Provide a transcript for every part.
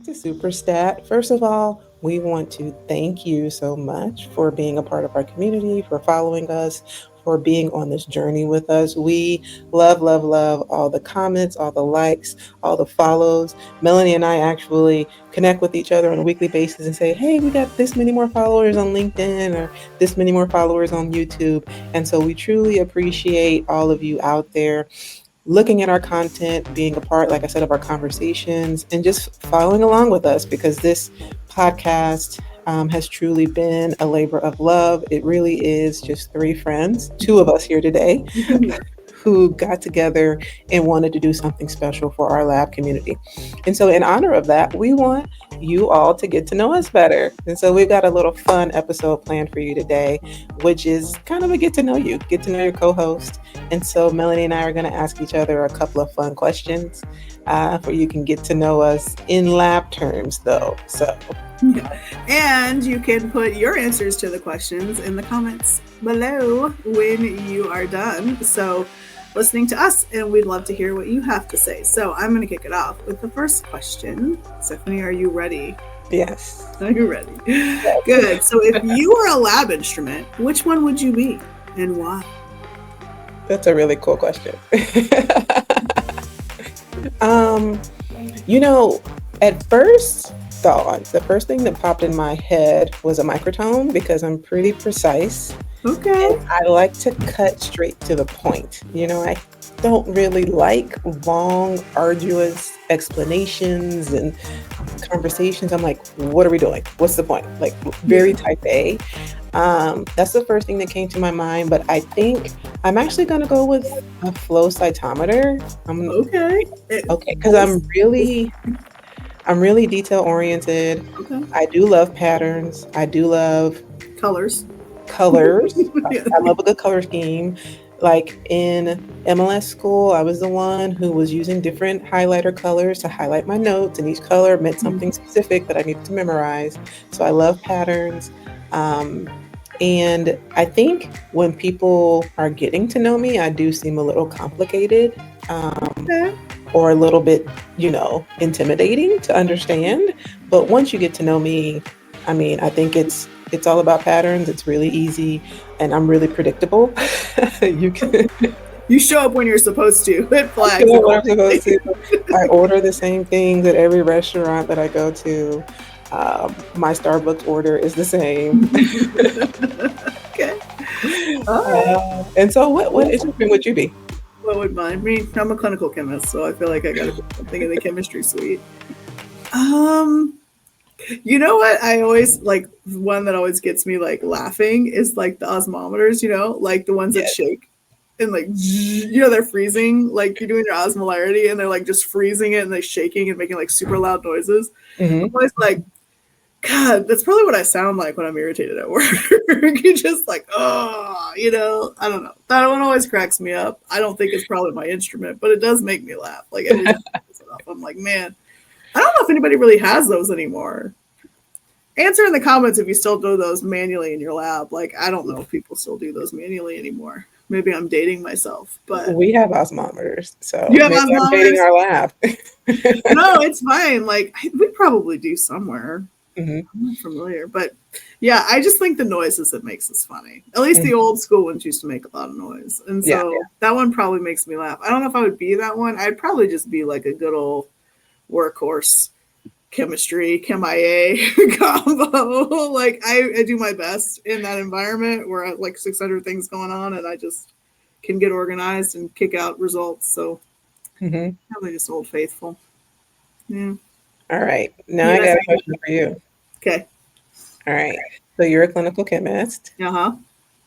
to SuperStat. First of all, we want to thank you so much for being a part of our community, for following us, for being on this journey with us. We love, love, love all the comments, all the likes, all the follows. Melanie and I actually connect with each other on a weekly basis and say, hey, we got this many more followers on LinkedIn or this many more followers on YouTube. And so we truly appreciate all of you out there looking at our content, being a part, like I said, of our conversations, and just following along with us because this podcast has truly been a labor of love. It really is just three friends, two of us here today, who got together and wanted to do something special for our lab community. And so, in honor of that, we want you all to get to know us better. And so, we've got a little fun episode planned for you today, which is kind of a get to know you, get to know your co host. And so, Melanie and I are going to ask each other a couple of fun questions for you can get to know us in lab terms, though. So, and you can put your answers to the questions in the comments below when you are done. So, listening to us, and we'd love to hear what you have to say. So, I'm going to kick it off with the first question. Stephanie, are you ready? yes. Are you ready? Good. So, if you were a lab instrument, which one would you be and why? That's a really cool question. You know, at first thought, the first thing that popped in my head was a microtome because I'm pretty precise. Okay. And I like to cut straight to the point. You know, I don't really like long, arduous explanations and conversations. I'm like, what are we doing? What's the point? Like, very type A. That's the first thing that came to my mind. But I think I'm actually going to go with a flow cytometer. Okay. Okay, because I'm really detail oriented. Okay. I do love patterns. I do love Colors. colors. Yeah. I love a good color scheme. Like in MLS school, I was the one who was using different highlighter colors to highlight my notes, and each color meant something specific that I needed to memorize. So I love patterns. And I think when people are getting to know me, I do seem a little complicated. Okay. Or a little bit, intimidating to understand. But once you get to know me, I mean, I think it's all about patterns. It's really easy, and I'm really predictable. You can You show up when you're supposed to. It flags. do what I'm supposed to. I order the same things at every restaurant that I go to. My Starbucks order is the same. Okay. All right. And so, what instrument would you be? What would mine be? I'm a clinical chemist, so I feel like I got to put something in the chemistry suite. You know what? I always like one that always gets me like laughing is like the osmometers. Like the ones that Yes. shake and like they're freezing. Like you're doing your osmolarity and they're like just freezing it and they're shaking and making like super loud noises. Mhm. I'm always like, God, that's probably what I sound like when I'm irritated at work. You're just like, oh, I don't know. That one always cracks me up. I don't think it's probably my instrument, but it does make me laugh. Like every time I pick it up, I'm like, man, I don't know if anybody really has those anymore. Answer in the comments if you still do those manually in your lab. Like, I don't know if people still do those manually anymore. Maybe I'm dating myself, but We have osmometers, so you have maybe I'm dating osmometers? our lab. No, it's fine. Like, we probably do somewhere. Mhm. I'm not familiar, but yeah, I just think the noises that makes us funny. At least the Mhm. old school ones used to make a lot of noise, and Yeah. so that one probably makes me laugh. I don't know if I would be that one. I'd probably just be like a good old workhorse chemistry, chemia combo. Like I do my best in that environment where I have like 600 things going on, and I just can get organized and kick out results. So Mhm. probably just old faithful. Yeah. All right. Now You I guys got a think? question for you. Okay. All right. So you're a clinical chemist. Uh huh.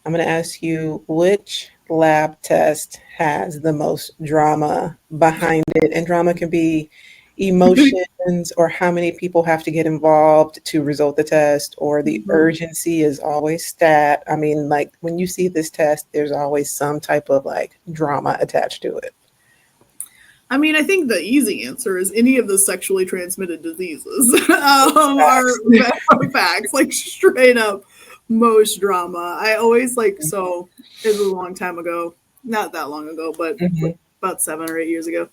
I'm going to ask you which lab test has the most drama behind it, and drama can be emotions or how many people have to get involved to result the test, or the urgency is always stat. I mean, like when you see this test, there's always some type of like drama attached to it. I mean, I think the easy answer is any of the sexually transmitted diseases Facts. are facts, like straight up most drama. I always like, so it was a long time ago, not that long ago, but Mhm. about 7 or 8 years ago.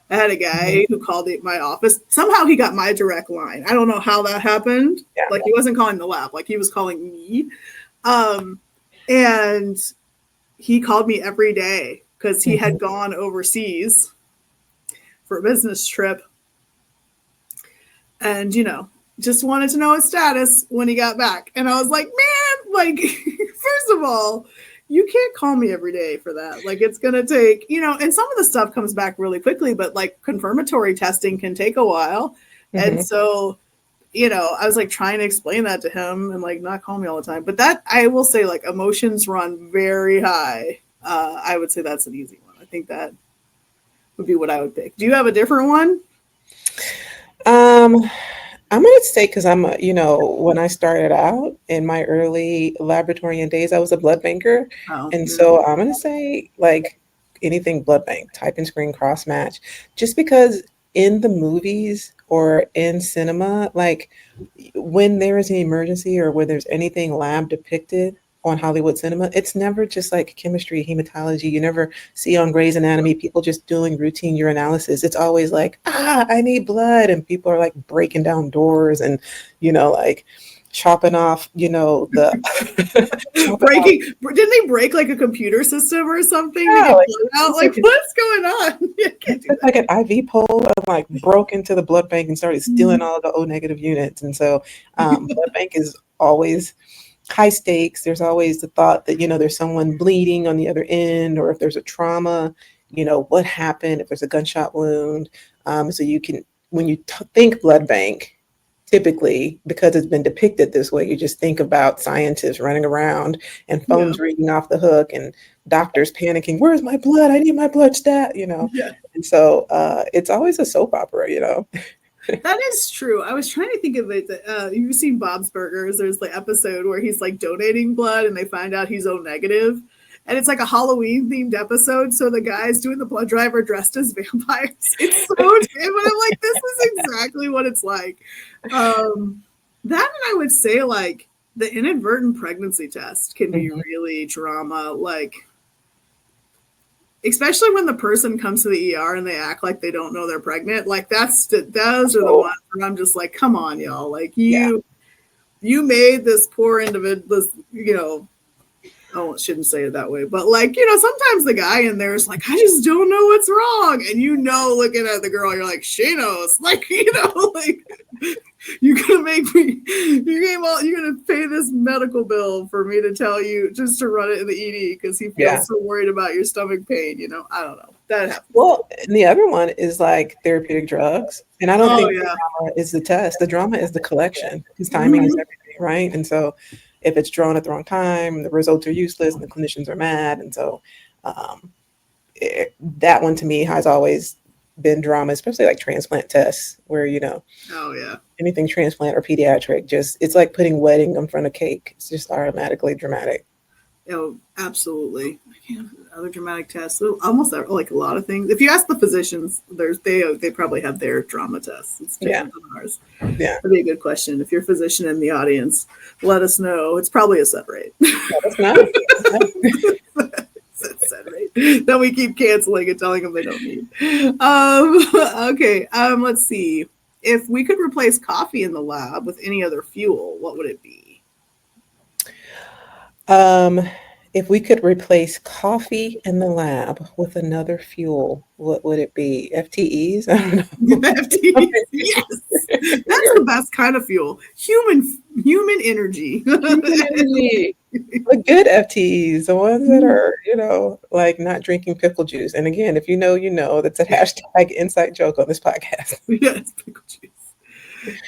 I had a Mhm. guy who called my office. Somehow he got my direct line. I don't know how that happened. Yeah. Like he wasn't calling the lab, like he was calling me. Um, and he called me every day because he Mhm. had gone overseas for a business trip and, just wanted to know his status when he got back. And I was like, man, like, first of all, you can't call me every day for that. Like, it's going to take, and some of the stuff comes back really quickly, but like confirmatory testing can take a while. And Mhm. so, I was like trying to explain that to him and like not call me all the time. But that, I will say, like, emotions run very high. I would say that's an easy one. I think that would be what I would pick. Do you have a different one? Um, I'm gonna say because when I started out in my early laboratorian days, I was a blood banker, Oh, and yeah. so I'm gonna say like anything blood bank, type and screen cross match, just because in the movies or in cinema, like when there is an emergency or where there's anything lab depicted on Hollywood cinema, it's never just like chemistry, hematology. You never see on Grey's Anatomy people just doing routine urinalysis. It's always like, I need blood. And people are like breaking down doors and, like chopping off, the chopping off. Breaking, didn't they break like a computer system or something to Yeah, get like blood out? it's Like, like what's going on? You they can't do took like an IV pole and like broke into the blood bank and started stealing all of the O negative units. And so blood bank is always high stakes. There's always the thought that, there's someone bleeding on the other end, or if there's a trauma, what happened, if there's a gunshot wound. So you can, when you think blood bank, typically, because it's been depicted this way, you just think about scientists running around and that. Yeah. phones ringing off the hook and doctors panicking, where's my blood? I need my blood stat. Yeah. And so it's always a soap opera. That is true. I was trying to think of it. You've seen Bob's Burgers. There's the episode where he's like donating blood and they find out he's O negative. And it's like a Halloween themed episode. So the guys doing the blood drive are dressed as vampires. It's so damn, but I'm like, this is exactly what it's like. Um, that and I would say like the inadvertent pregnancy test can be Mhm. really drama. Like, especially when the person comes to the ER and they act like they don't know they're pregnant. Like those are the Oh, ones where I'm just like, come on, y'all. Like yeah, you made this poor individual, this, oh, I shouldn't say it that way, but like, sometimes the guy in there is like, I just don't know what's wrong. And looking at the girl, you're like, she knows. Like, like you're gonna make me you're gonna pay this medical bill for me to tell you just to run it in the ED because he yeah. feels so worried about your stomach pain, I don't know. That happens too. Well, and the other one is like therapeutic drugs. And I don't Oh think the yeah. drama is the test. The drama is the collection because timing is Mm-hmm. everything, right? And so if it's drawn at the wrong time, the results are useless and the clinicians are mad. And so um, that one to me has always been drama, especially like transplant tests where, Oh yeah. anything transplant or pediatric, just it's like putting wedding in front of cake. It's just automatically dramatic. Oh, absolutely. I can't. Other dramatic tests, almost like a lot of things. If you ask the physicians, they probably have their drama tests. It's Yeah. different than ours. Yeah. That'd be a good question. If you're a physician in the audience, let us know. It's probably a set rate. Let us know. Let us know. It's set rate. Then we keep canceling and telling them they don't need. Okay. Let's see. If we could replace coffee in the lab with any other fuel, what would it be? Um, if we could replace coffee in the lab with another fuel, what would it be? FTEs? I don't know. FTs. Yes, that's the best kind of fuel. Human energy. Human energy. The good FTEs, the ones that are, like not drinking pickle juice. And again, if you know, you know, that's a hashtag inside joke on this podcast. Yes, pickle juice.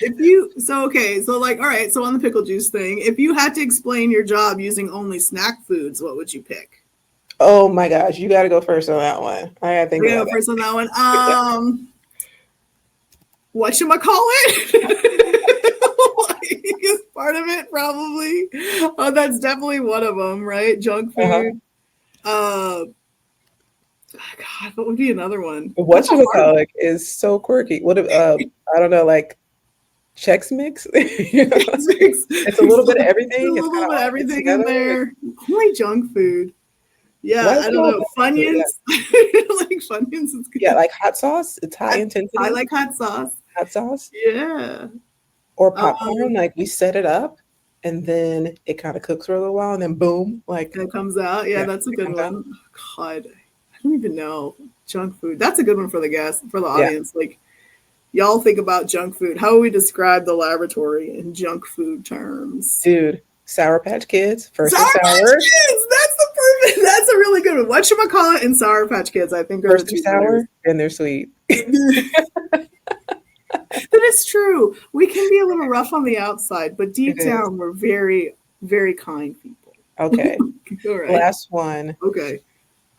If you so okay, so like all right, so on the pickle juice thing, if you had to explain your job using only snack foods, what would you pick? Oh my gosh, you got to go first on that one. I got to think We're gonna about go first on that one. that. What should I call it? Like, is part of it probably. Oh, that's definitely one of them, right? Junk Uh-huh. food. Uh, God, what would be another one? That's What a you hard call one. it is so quirky. What if I don't know, like Chex Mix? It's It's a little bit of a everything. It's kind little of bit of all mixed everything in together. there. Only junk food. Yeah, Why is I it don't all know. bad? But yeah, Funyuns. Like Funyuns is yeah, good. like hot sauce. It's high I intensity like hot sauce. hot sauce Yeah. or popcorn. Um, Like we set it up, and then it kind of cooks for a little while, and then boom, like that comes out. Yeah, yeah, that's a it good comes out. one. God, I don't even know. Junk food. That's a good one for the guests, for the Yeah, audience. Like, y'all think about junk food. How would we describe the laboratory in junk food terms? dude. Sour Patch Kids. First Sour they're Patch sour. Kids. That's the perfect. That's a really good one. What should I call it? And Sour Patch Kids, I think, are the First they're two winners. sour, then they're sweet. That is true. We can be a little rough on the outside, but It deep is. down, we're very, very kind people. Okay. All right. Last one. Okay.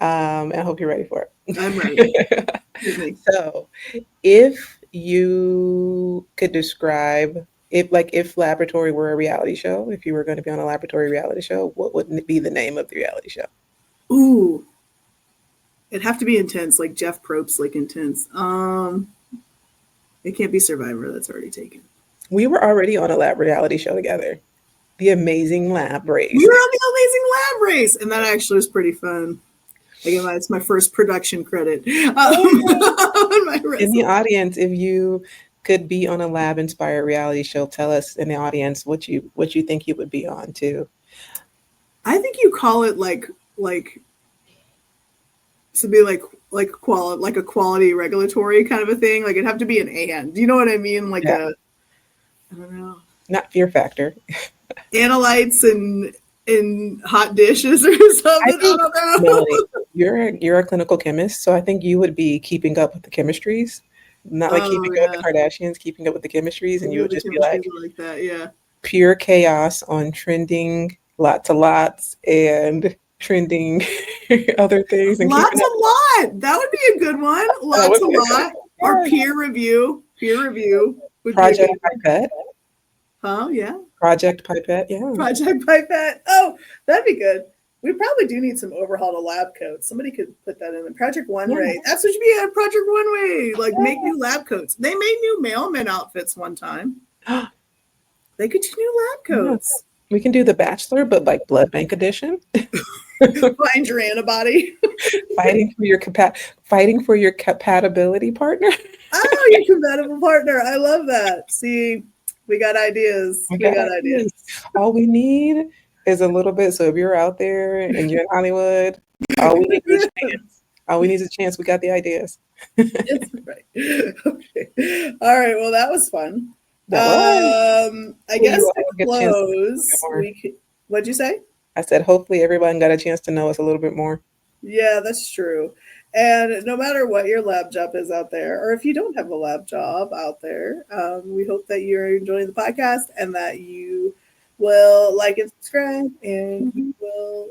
I hope you're ready for I'm ready. it. Hit me. So, if you could describe if laboratory were a reality show, if you were going to be on a laboratory reality show, what would be the name of the reality show? Ooh, it'd have to be intense, like Jeff Probst, like intense. It can't be Survivor. That's already taken. We were already on a lab reality show together. The Amazing Lab We Race. were on the Amazing Lab Race, and that actually was pretty fun. Again, it's my first production credit on my In the resume. audience, if you could be on a lab inspired reality show, tell us in the audience what you think you would be on too. I think you call it like to be like a quality regulatory kind of a thing. Like it'd have to be an and. Do you know what I mean? Like Yeah, a I don't know not Fear Factor. analytes and hot dishes or I something. I think, don't Melanie, know. you're a clinical chemist, so I think you would be keeping up with the chemistries, not like Oh keeping up with yeah, the Kardashians, keeping up with the chemistries, and you would the just be chemistry like like that. Yeah. pure chaos on trending lots of lots and trending other things and keeping Lots up. a lot. That would be a good one. That Lots would a be a good lot. Or one. peer review. Peer review would be a Project good one. Pipette. Huh? Yeah. Project Pipette. Yeah. Project Pipette. Oh, that'd be good. We probably do need some overhaul to lab coats. Somebody could put that in the Project One Yeah. Way. That's what should be a Project One Way. Like make new lab coats. They made new mailman outfits one time. They could do new lab Yeah. coats. We can do The Bachelor, but like blood bank edition. Find your antibody. Fighting for your compatibility partner. Oh, your compatible partner. I love that. See, we got ideas. We We got got ideas. ideas. All we need is a little bit. So if you're out there and you're in Hollywood, all we need is a chance. All we need is a chance. We got the ideas. It's right. Okay. All right. Well, that was fun. That was. I Hopefully guess you to all get a chance to know us a little bit close, more. we could. What'd you say? I said, hopefully everyone got a chance to know us a little bit more. Yeah, that's true. And no matter what your lab job is out there, or if you don't have a lab job out there, we hope that you're enjoying the podcast and that you will like and subscribe, and we Mhm. will